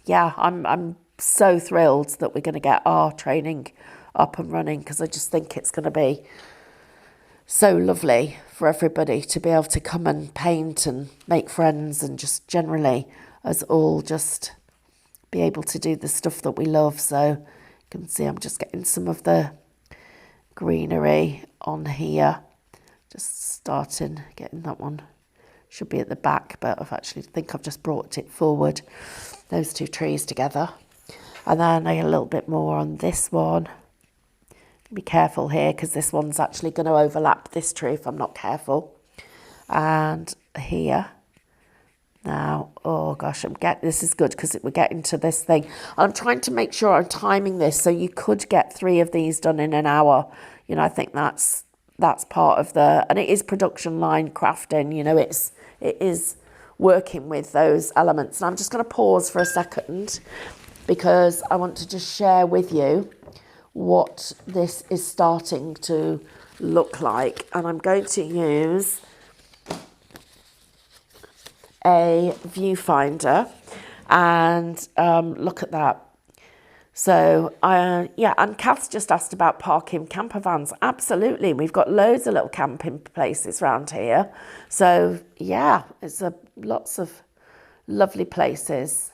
Speaker 1: yeah, I'm so thrilled that we're going to get our training up and running, because I just think it's going to be so lovely for everybody to be able to come and paint and make friends, and just generally us all just be able to do the stuff that we love. So you can see I'm just getting some of the greenery on here, just starting getting that one. Should be at the back, but I've just brought it forward, those 2 trees together. And then a little bit more on this one. Be careful here, because this one's actually going to overlap this tree if I'm not careful. And here. Now, oh gosh, this is good, because we're getting to this thing. I'm trying to make sure I'm timing this, so you could get 3 of these done in an hour. I think that's part of and it is production line crafting, it is working with those elements. And I'm just going to pause for a second, because I want to just share with you what this is starting to look like. And I'm going to use a viewfinder and look at that. So yeah, and Kath's just asked about parking camper vans. Absolutely, we've got loads of little camping places around here. So yeah, it's lots of lovely places.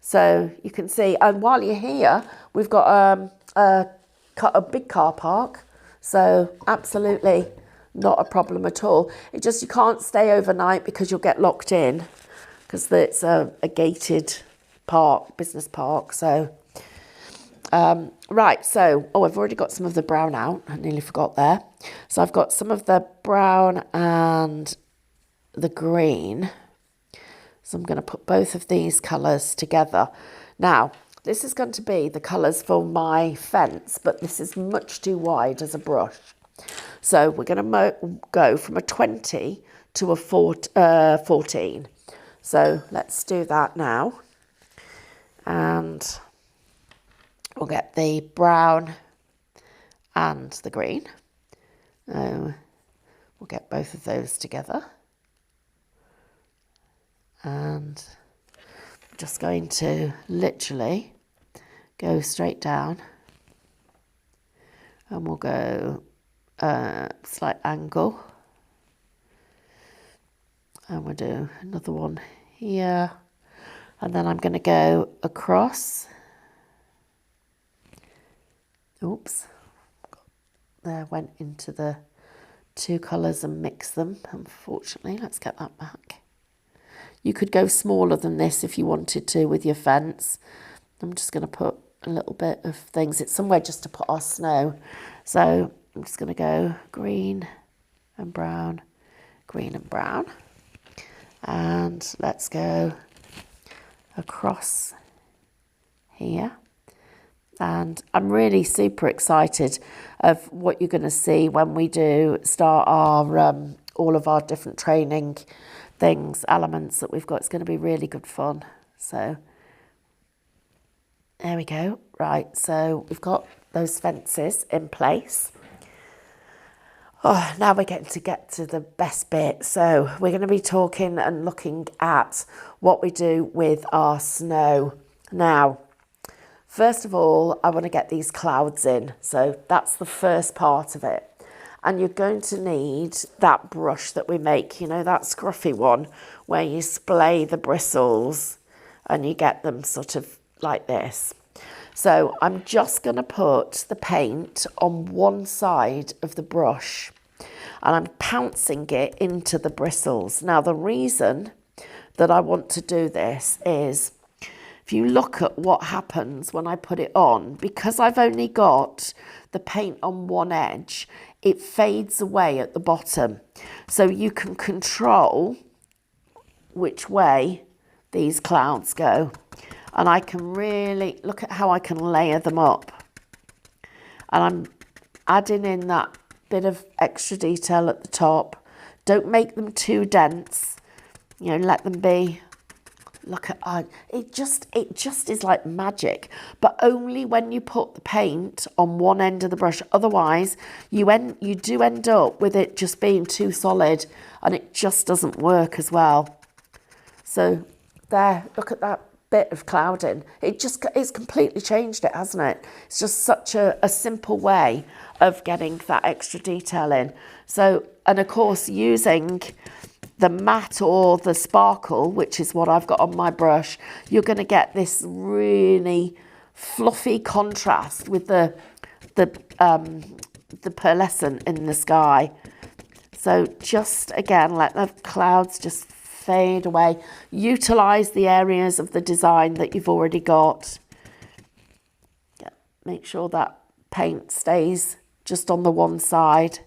Speaker 1: So you can see, and while you're here, we've got a big car park. So absolutely not a problem at all. It just, you can't stay overnight because you'll get locked in, because it's a gated park, business park. So, right, so, I've already got some of the brown out. I nearly forgot there. So I've got some of the brown and the green. So I'm going to put both of these colours together. Now, this is going to be the colours for my fence, but this is much too wide as a brush. So we're going to go from a 20 to a 14. So let's do that now. And we'll get the brown and the green. We'll get both of those together. And I'm just going to literally go straight down, and we'll go slight angle, and we'll do another one here, and then I'm going to go across. Oops, there, went into the 2 colours and mix them, unfortunately. Let's get that back. You could go smaller than this if you wanted to with your fence. I'm just going to put a little bit of things. It's somewhere just to put our snow. So I'm just going to go green and brown, green and brown. And let's go across here. And I'm really super excited of what you're going to see when we do start our all of our different training things, elements that we've got. It's going to be really good fun. So there we go. Right, so we've got those fences in place. Oh, now we're getting to get to the best bit. So we're going to be talking and looking at what we do with our snow. Now, First of all, I want to get these clouds in. So that's the first part of it. And you're going to need that brush that we make, you know, that scruffy one where you splay the bristles and you get them sort of like this. So I'm just going to put the paint on one side of the brush and I'm pouncing it into the bristles. Now, the reason that I want to do this is if you look at what happens when I put it on, because I've only got the paint on one edge, it fades away at the bottom. So you can control which way these clouds go. And I can really look at how I can layer them up. And I'm adding in that bit of extra detail at the top. Don't make them too dense. You know, let them be. Look at it just is like magic, but only when you put the paint on one end of the brush. Otherwise, you do end up with it just being too solid, and it just doesn't work as well. So there, look at that bit of clouding. It's completely changed it, hasn't it? It's just such a simple way of getting that extra detail in. So, and of course, using the matte or the sparkle, which is what I've got on my brush, you're going to get this really fluffy contrast with the pearlescent in the sky. So just again, let the clouds just fade away. Utilize the areas of the design that you've already got. Make sure that paint stays just on the one side.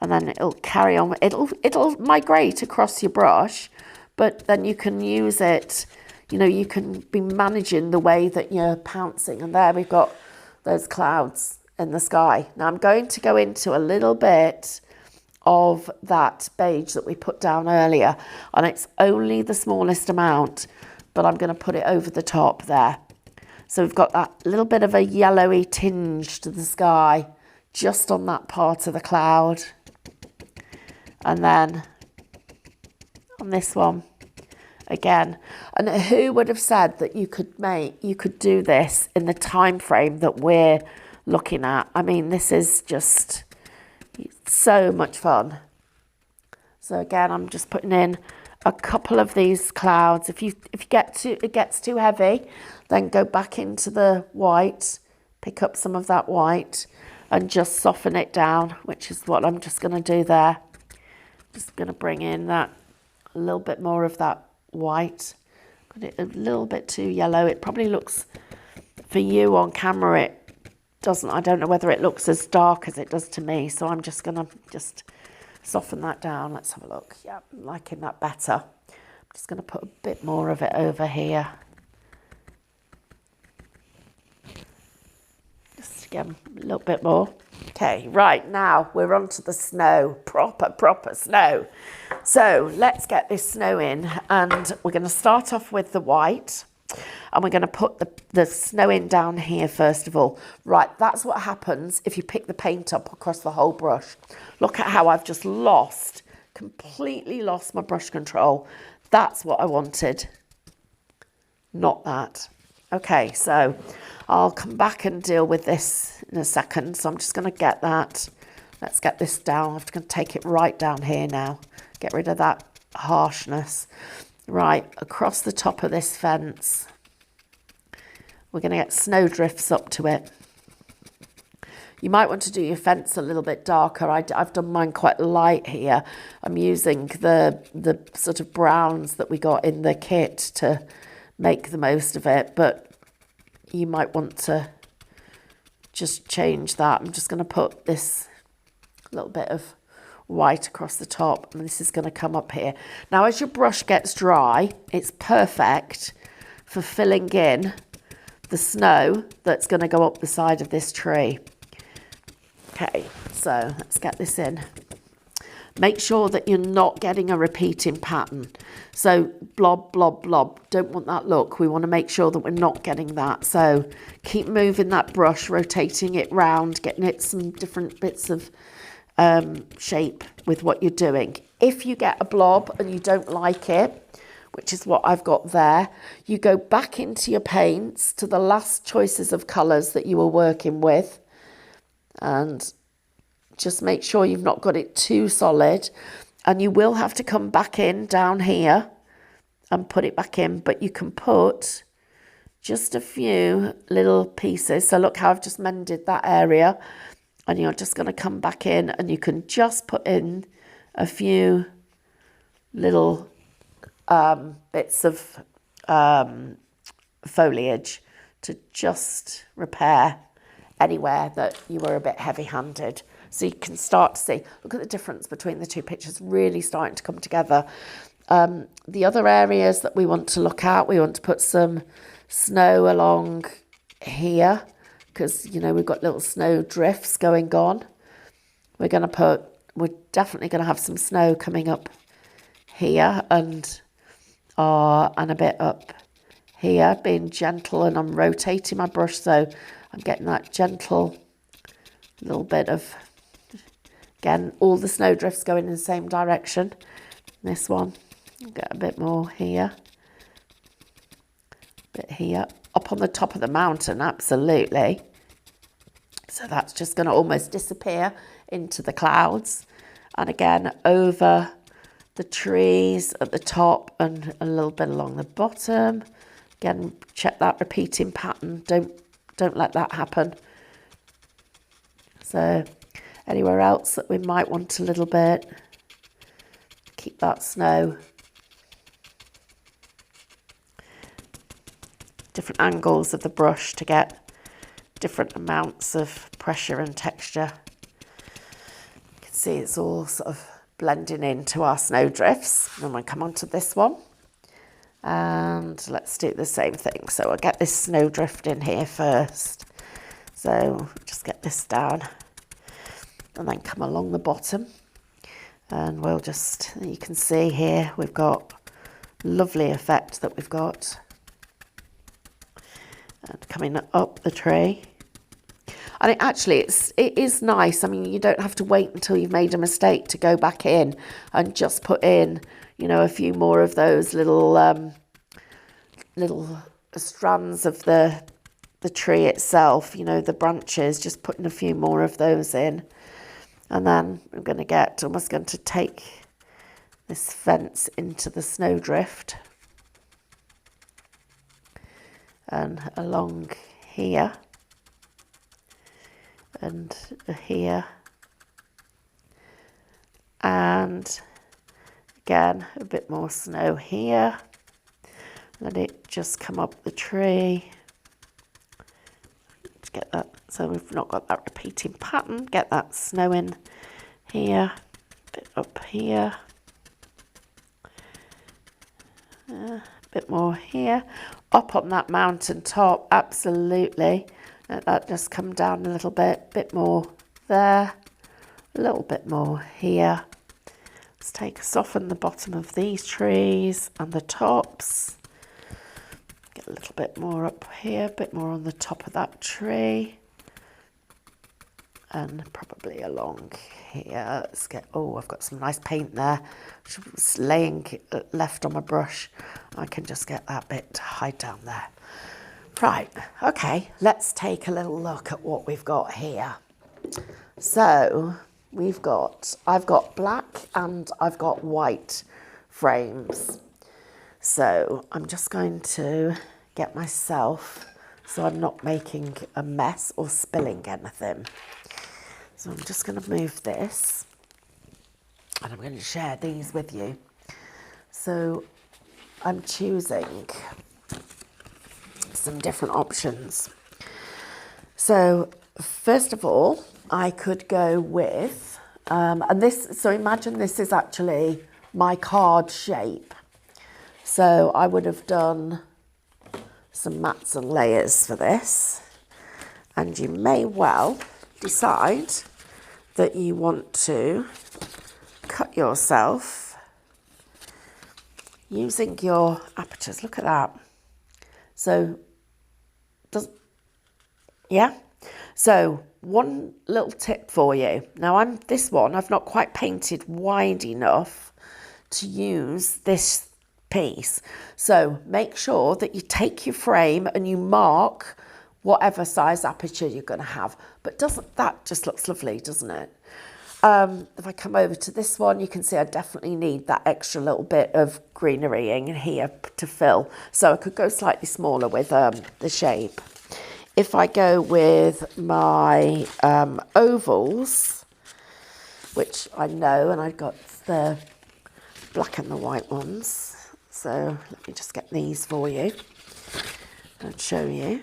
Speaker 1: And then it'll carry on. It'll migrate across your brush, but then you can use it, you know, you can be managing the way that you're pouncing. And there we've got those clouds in the sky. Now I'm going to go into a little bit of that beige that we put down earlier, and it's only the smallest amount, but I'm going to put it over the top there. So we've got that little bit of a yellowy tinge to the sky just on that part of the cloud. And then on this one again. And who would have said that you could do this in the time frame that we're looking at? I mean, this is just so much fun. So again, I'm just putting in a couple of these clouds. If it gets too heavy, then go back into the white, pick up some of that white and just soften it down, which is what I'm just going to do there. Just going to bring in a little bit more of that white. Got it a little bit too yellow. It probably looks, for you on camera, it doesn't. I don't know whether it looks as dark as it does to me. So I'm just going to soften that down. Let's have a look. Yeah, I'm liking that better. I'm just going to put a bit more of it over here. Just again, a little bit more. Okay, right, now we're on to the snow, proper snow. So let's get this snow in, and we're going to start off with the white, and we're going to put the snow in down here first of all. Right, that's what happens if you pick the paint up across the whole brush. Look at how I've just completely lost my brush control. That's what I wanted, not that. Okay, so I'll come back and deal with this in a second. So I'm just going to get that. Let's get this down. I'm just going to take it right down here now. Get rid of that harshness. Right, across the top of this fence. We're going to get snow drifts up to it. You might want to do your fence a little bit darker. I've done mine quite light here. I'm using the sort of browns that we got in the kit to make the most of it, but you might want to just change that. I'm just going to put this little bit of white across the top, and this is going to come up here. Now, as your brush gets dry, it's perfect for filling in the snow that's going to go up the side of this tree. Okay, so let's get this in. Make sure that you're not getting a repeating pattern. So blob, blob, blob. Don't want that look. We want to make sure that we're not getting that. So keep moving that brush, rotating it round, getting it some different bits of shape with what you're doing. If you get a blob and you don't like it, which is what I've got there. You go back into your paints to the last choices of colours that you were working with, and just make sure you've not got it too solid, and you will have to come back in down here and put it back in, but you can put just a few little pieces. So look how I've just mended that area, and you're just going to come back in and you can just put in a few little bits of foliage to just repair anywhere that you were a bit heavy-handed. So you can start to see, look at the difference between the two pictures, really starting to come together. The other areas that we want to look at, we want to put some snow along here, because, you know, we've got little snow drifts going on. We're definitely going to have some snow coming up here and a bit up here, being gentle, and I'm rotating my brush so I'm getting that gentle little bit of, again, all the snow drifts going in the same direction. This one, get a bit more here, a bit here, up on the top of the mountain, absolutely. So that's just going to almost disappear into the clouds. And again, over the trees at the top and a little bit along the bottom. Again, check that repeating pattern. Don't let that happen. So anywhere else that we might want a little bit, keep that snow. Different angles of the brush to get different amounts of pressure and texture. You can see it's all sort of blending into our snow drifts. And we'll come on to this one. And let's do the same thing. So I'll get this snow drift in here first. So just get this down and then come along the bottom. And we'll just, you can see here, we've got lovely effect that we've got. And coming up the tree. And it is nice. I mean, you don't have to wait until you've made a mistake to go back in and just put in, you know, a few more of those little strands of the tree itself, you know, the branches, just putting a few more of those in. And then I'm almost going to take this fence into the snowdrift. And along here. And here, and again a bit more snow here. Let it just come up the tree. Let's get that, so we've not got that repeating pattern. Get that snow in here, a bit up here, a bit more here, up on that mountain top, absolutely. Let that just come down a little bit more there, a little bit more here. Let's soften the bottom of these trees and the tops. Get a little bit more up here, a bit more on the top of that tree. And probably along here. Let's get, oh, I've got some nice paint there, which was left on my brush. I can just get that bit to hide down there. Right, okay, let's take a little look at what we've got here. So I've got black and I've got white frames. So I'm just going to get myself, so I'm not making a mess or spilling anything. So I'm just going to move this and I'm going to share these with you. So I'm choosing some different options. So first of all, I could go with, so imagine this is actually my card shape. So I would have done some mats and layers for this. And you may well decide that you want to cut yourself using your apertures. Look at that. So, So one little tip for you. Now I've not quite painted wide enough to use this piece. So make sure that you take your frame and you mark whatever size aperture you're going to have. But doesn't that just looks lovely, doesn't it? If I come over to this one, you can see I definitely need that extra little bit of greenery in here to fill. So I could go slightly smaller with the shape. If I go with my ovals, which I know, and I've got the black and the white ones. So let me just get these for you and show you.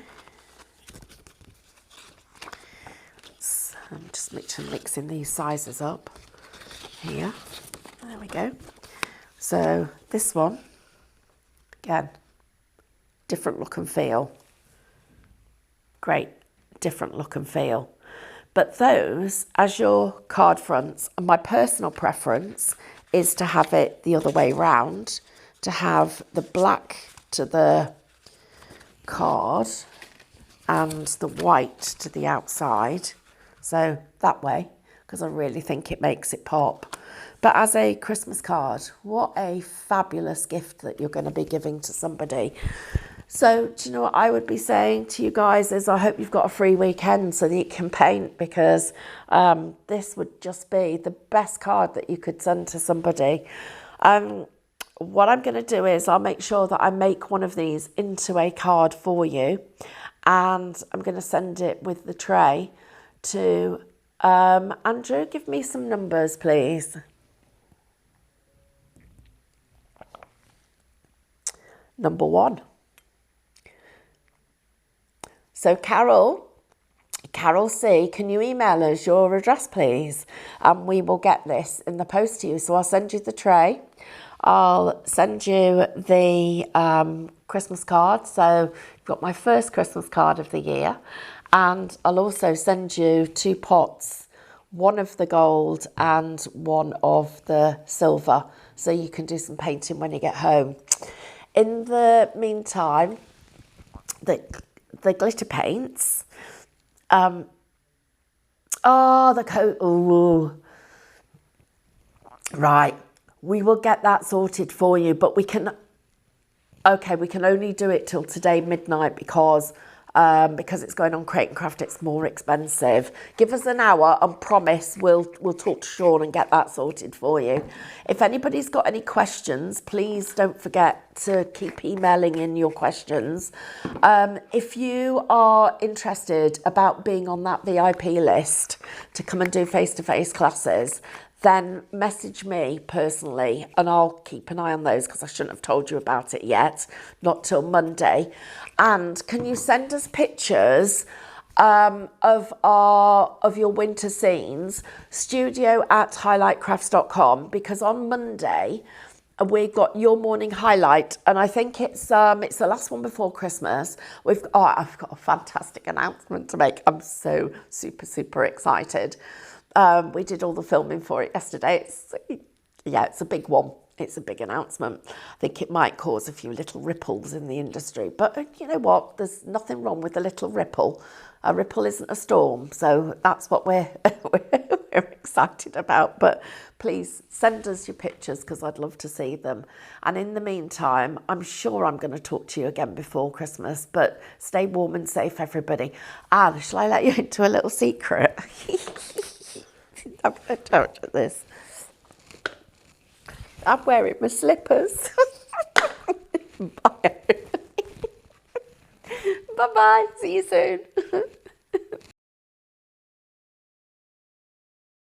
Speaker 1: I'm just mixing these sizes up here. There we go. So this one, again, different look and feel. Great, different look and feel. But those, as your card fronts, and my personal preference is to have it the other way round, to have the black to the card and the white to the outside. So that way, because I really think it makes it pop. But as a Christmas card, what a fabulous gift that you're going to be giving to somebody. So do you know what I would be saying to you guys is I hope you've got a free weekend so that you can paint, because this would just be the best card that you could send to somebody. What I'm going to do is I'll make sure that I make one of these into a card for you, and I'm going to send it with the tray to Andrew. Give me some numbers, please. Number 1. So Carol C, can you email us your address, please? And we will get this in the post to you. So I'll send you the tray. I'll send you the Christmas card. So you've got my first Christmas card of the year. And I'll also send you 2 pots, one of the gold and one of the silver, so you can do some painting when you get home. In the meantime, the glitter paints, the coat, ooh. Right, we will get that sorted for you, but we can only do it till today midnight because it's going on Crate and Craft, it's more expensive. Give us an hour and promise we'll talk to Sean and get that sorted for you. If anybody's got any questions, please don't forget to keep emailing in your questions. If you are interested about being on that VIP list to come and do face-to-face classes, then message me personally and I'll keep an eye on those, because I shouldn't have told you about it yet, not till Monday. And can you send us pictures of your winter scenes, studio@highlightcrafts.com, because on Monday we got your morning highlight, and I think it's the last one before Christmas. I've got a fantastic announcement to make. I'm so super excited. We did all the filming for it yesterday. It's a big one. It's a big announcement. I think it might cause a few little ripples in the industry, but you know what? There's nothing wrong with a little ripple. A ripple isn't a storm, so that's what we're excited about. But please send us your pictures, because I'd love to see them. And in the meantime, I'm sure I'm going to talk to you again before Christmas, but stay warm and safe, everybody. And shall I let you into a little secret? I'm going to tell you this. I'm wearing my slippers. Bye. Bye-bye. See you soon.